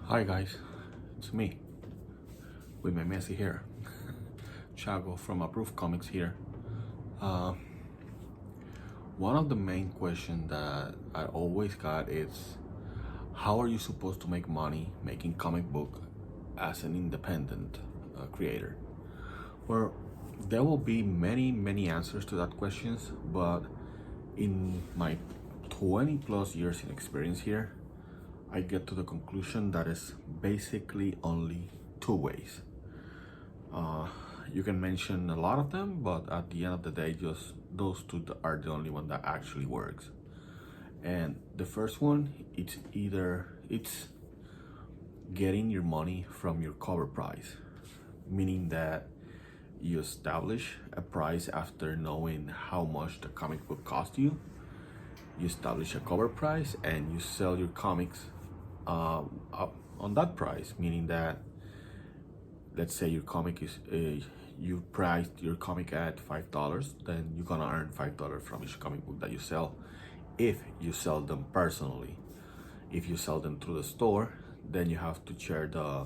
Hi guys, it's me with my messy hair. Chago from Approved Comics here. Uh, One of the main questions that I always got is how are you supposed to make money making comic book as an independent creator? Well, there will be many answers to that questions, but in my 20 plus years in experience here, I get to the conclusion that is basically only two ways. You can mention a lot of them, but at the end of the day, just those two are the only one that actually works. And the first one, it's getting your money from your cover price, meaning that you establish a price after knowing how much the comic book cost you. You establish a cover price and you sell your comics up on that price, meaning that let's say your comic is you priced your comic at $5, then you're gonna earn $5 from each comic book that you sell if you sell them personally. If you sell them through the store, then you have to share the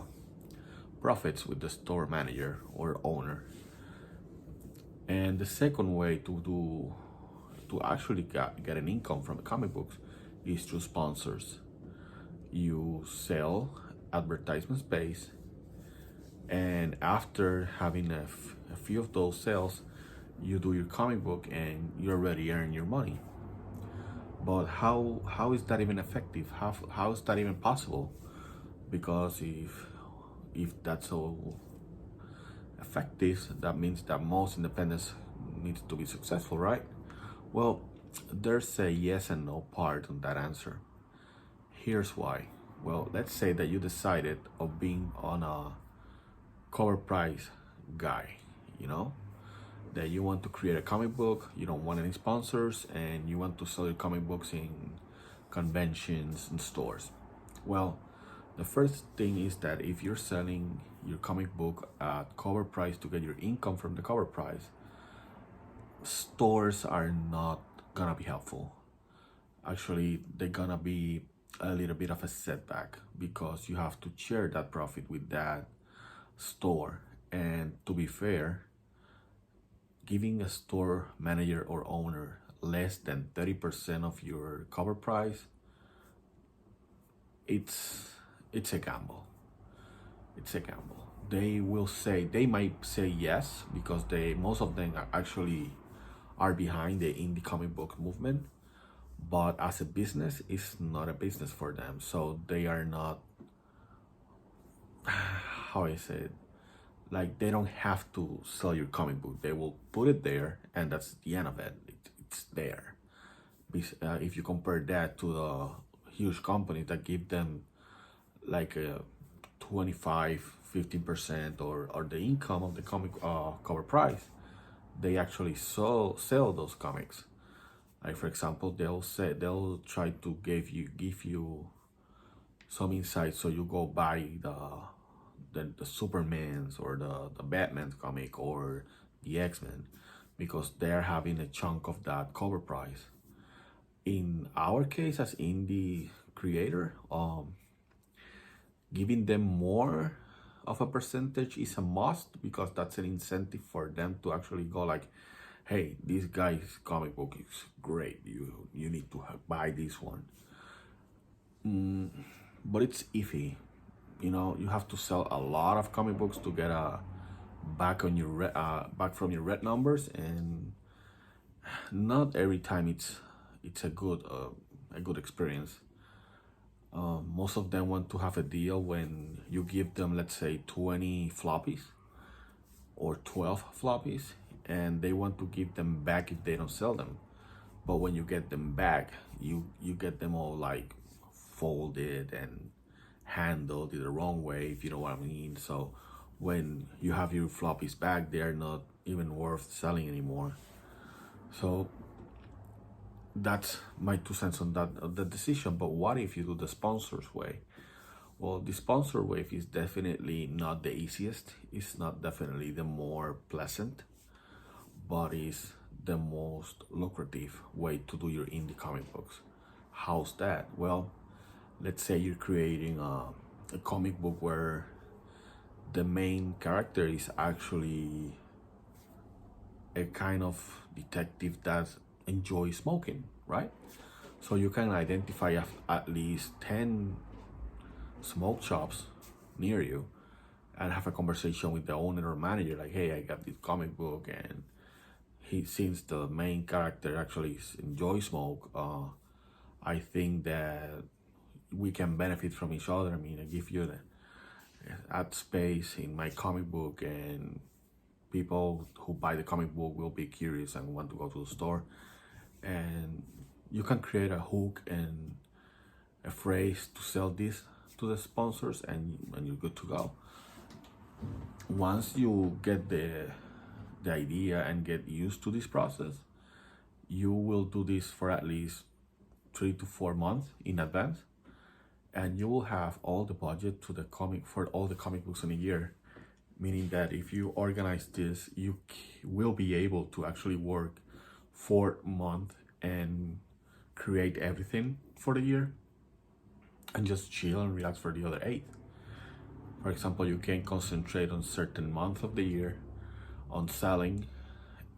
profits with the store manager or owner. And the second way to actually get an income from the comic books is through sponsors. You sell advertisement space, and after having a few of those sales, you do your comic book and you already earn your money. But how is that even effective? How is that even possible? Because if that's so effective, that means that most independents needs to be successful, right? Well, there's a yes and no part on that answer. Here's why. Well, let's say that you decided of being on a cover price guy, you know, that you want to create a comic book, you don't want any sponsors, and you want to sell your comic books in conventions and stores. Well, the first thing is that if you're selling your comic book at cover price to get your income from the cover price, stores are not gonna be helpful. Actually, they're gonna be a little bit of a setback because you have to share that profit with that store. And to be fair, giving a store manager or owner less than 30% of your cover price, it's a gamble. It's a gamble. They might say yes because most of them are actually are behind the indie comic book movement, but as a business, it's not a business for them. So they are not, how I say it, like they don't have to sell your comic book. They will put it there, and that's the end of it. It's there. If you compare that to the huge companies that give them like a 25, 15% or the income of the comic cover price, they actually sell those comics. Like for example, they'll try to give you some insight, so you go buy the Superman's or the Batman's comic or the X-Men because they're having a chunk of that cover price. In our case as indie creator, giving them more of a percentage is a must because that's an incentive for them to actually go like, hey, this guy's comic book is great, you need to buy this one. But it's iffy, you know, you have to sell a lot of comic books to get a back from your red numbers, and not every time it's a good experience. Most of them want to have a deal when you give them, let's say, 20 floppies or 12 floppies, and they want to give them back if they don't sell them. But when you get them back, you get them all like folded and handled the wrong way, if you know what I mean. So when you have your floppies back, they're not even worth selling anymore. So that's my 2 cents on that decision. But what if you do the sponsors way? Well, the sponsor way is definitely not the easiest. It's not definitely the more pleasant, but it's the most lucrative way to do your indie comic books. How's that? Well, let's say you're creating a comic book where the main character is actually a kind of detective that enjoys smoking, right? So you can identify at least 10 smoke shops near you and have a conversation with the owner or manager, like, hey, I got this comic book, and since the main character actually enjoys smoke, I think that we can benefit from each other. I mean, I give you the ad space in my comic book, and people who buy the comic book will be curious and want to go to the store. And you can create a hook and a phrase to sell this to the sponsors, and you're good to go. Once you get the idea and get used to this process, you will do this for at least 3 to 4 months in advance, and you will have all the budget to the comic for all the comic books in a year. Meaning that if you organize this, you will be able to actually work 4 months and create everything for the year, and just chill and relax for the other 8. For example, you can concentrate on certain month of the year on selling,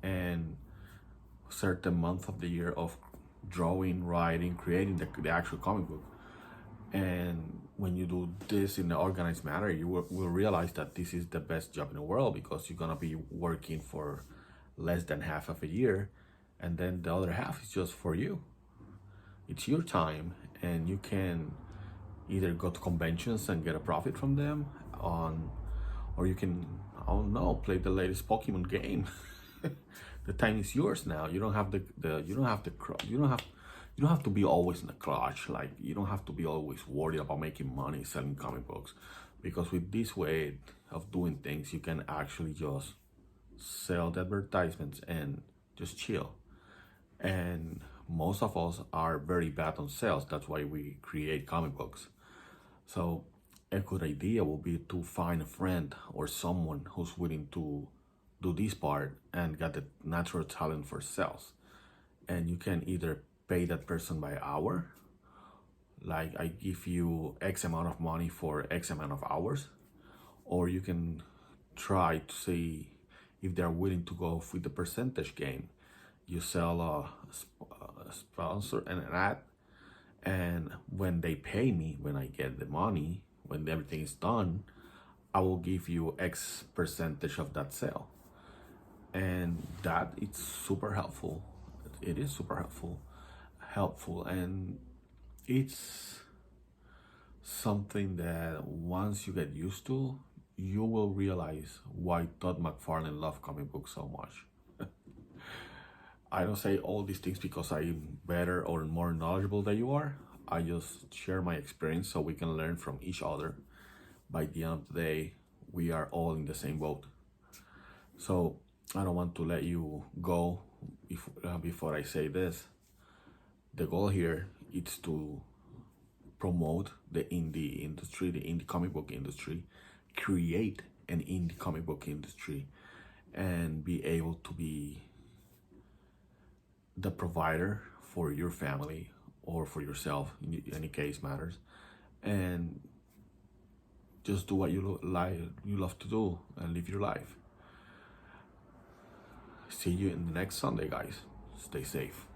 and certain month of the year of drawing, writing, creating the actual comic book. And when you do this in an organized manner, you will realize that this is the best job in the world, because you're gonna be working for less than half of a year, and then the other half is just for you. It's your time, and you can either go to conventions and get a profit from them or you can, I don't know, play the latest Pokemon game. The time is yours now. You don't have you don't have to be always in the clutch. Like, you don't have to be always worried about making money selling comic books, because with this way of doing things, you can actually just sell the advertisements and just chill. And most of us are very bad on sales. That's why we create comic books. So a good idea will be to find a friend or someone who's willing to do this part and got the natural talent for sales. And you can either pay that person by hour, like I give you X amount of money for X amount of hours, or you can try to see if they're willing to go with the percentage game. You sell a sponsor and an ad, and when they pay me, when I get the money, when everything is done, I will give you X percentage of that sale. And that it's super helpful. It is super helpful, and it's something that once you get used to, you will realize why Todd McFarlane loved comic books so much. I don't say all these things because I'm better or more knowledgeable than you are. I just share my experience so we can learn from each other. By the end of the day, we are all in the same boat. So I don't want to let you go before I say this. The goal here is to promote the indie industry, the indie comic book industry, create an indie comic book industry, and be able to be the provider for your family or for yourself, in any case matters, and just do what you love to do and live your life. See you in the next Sunday, guys. Stay safe.